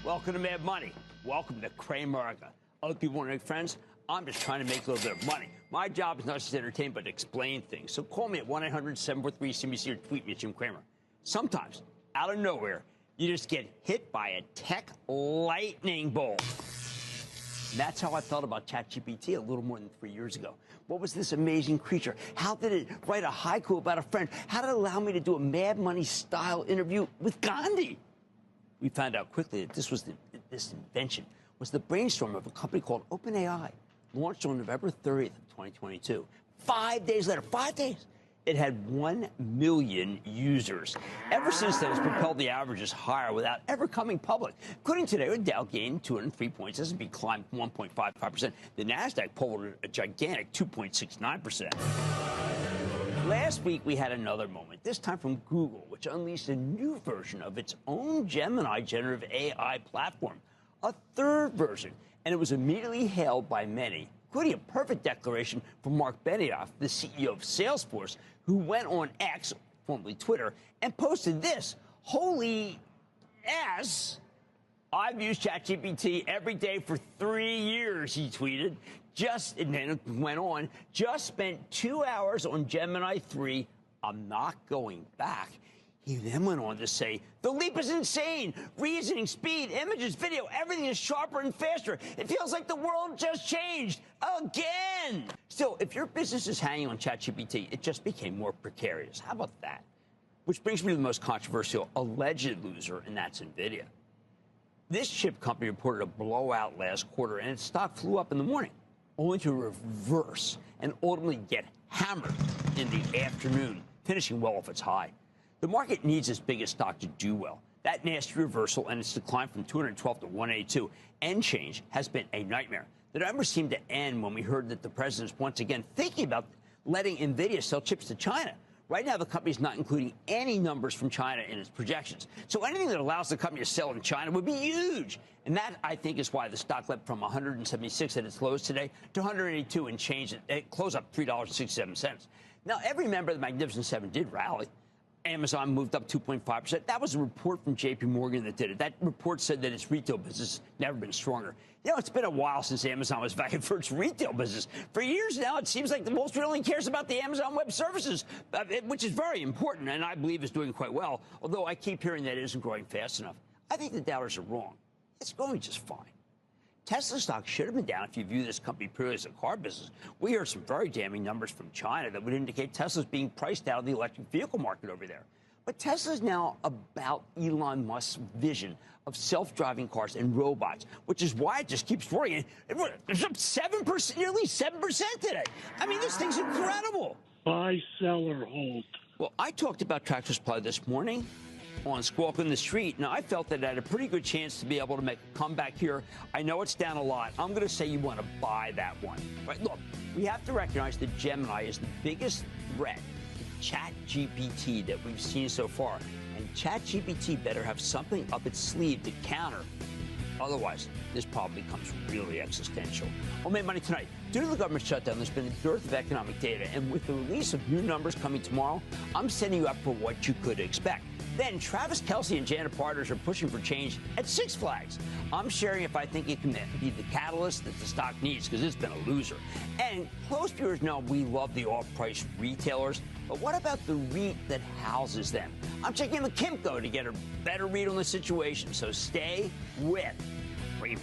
Welcome to Mad Money. Welcome to Cramerica. Other people want to make friends? I'm just trying to make a little bit of money. My job is not just to entertain, but to explain things. So call me at 1-800-743-CBC or tweet me at Jim Cramer. Sometimes, out of nowhere, you just get hit by a tech lightning bolt. And that's how I felt about ChatGPT a little more than 3 years ago. What was this amazing creature? How did it write a haiku about a friend? How did it allow me to do a Mad Money-style interview with Gandhi? We found out quickly that this invention was the brainstorm of a company called OpenAI, launched on November 30th of 2022. 5 days later, 5 days, it had 1 million users. Ever since then, it's propelled the averages higher without ever coming public. Including today, the Dow gained 203 points. S&P climbed 1.55%. The Nasdaq pulled a gigantic 2.69%. Last week, we had another moment, this time from Google, which unleashed a new version of its own Gemini generative AI platform, a third version, and it was immediately hailed by many, including a perfect declaration from Mark Benioff, the CEO of Salesforce, who went on X, formerly Twitter, and posted this: "Holy ass, I've used ChatGPT every day for 3 years," he tweeted. And then it went on, "Just spent 2 hours on Gemini 3. I'm not going back." He then went on to say, "The leap is insane. Reasoning, speed, images, video, everything is sharper and faster. It feels like the world just changed again." Still, if your business is hanging on ChatGPT, it just became more precarious. How about that? Which brings me to the most controversial alleged loser, and that's NVIDIA. This chip company reported a blowout last quarter, and its stock flew up in the morning, only to reverse and ultimately get hammered in the afternoon, finishing well off its high. The market needs its biggest stock to do well. That nasty reversal and its decline from 212 to 182 and change has been a nightmare. The numbers seemed to end when we heard that the president's once again thinking about letting NVIDIA sell chips to China. Right now, the company is not including any numbers from China in its projections. So anything that allows the company to sell in China would be huge. And that, I think, is why the stock leapt from 176 at its lows today to 182 and change. It closed up $3.67. Now, every member of the Magnificent Seven did rally. Amazon moved up 2.5%. That was a report from J.P. Morgan that did it. That report said that its retail business has never been stronger. You know, it's been a while since Amazon was valued for its retail business. For years now, it seems like the Wall Street only cares about the Amazon Web Services, which is very important and I believe is doing quite well, although I keep hearing that it isn't growing fast enough. I think the doubters are wrong. It's going just fine. Tesla stock should have been down if you view this company purely as a car business. We heard some very damning numbers from China that would indicate Tesla's being priced out of the electric vehicle market over there. But Tesla's now about Elon Musk's vision of self-driving cars and robots, which is why it just keeps soaring. It's up 7%, nearly 7% today. I mean, this thing's incredible. Buy, sell, or hold. Well, I talked about Tractor Supply this morning on Squawk on the Street, and I felt that it had a pretty good chance to be able to make a comeback here. I know it's down a lot. I'm going to say you want to buy that one. Right? Look, we have to recognize that Gemini is the biggest threat to ChatGPT that we've seen so far, and ChatGPT better have something up its sleeve to counter. Otherwise, this problem becomes really existential. On Mad Money tonight, due to the government shutdown, there's been a dearth of economic data, and with the release of new numbers coming tomorrow, I'm setting you up for what you could expect. Then Travis Kelce and Janet Parters are pushing for change at Six Flags. I'm sharing if I think it can be the catalyst that the stock needs, because it's been a loser. And close viewers know we love the off-price retailers, but what about the REIT that houses them? I'm checking in with Kimco to get a better read on the situation, so stay with Cramer.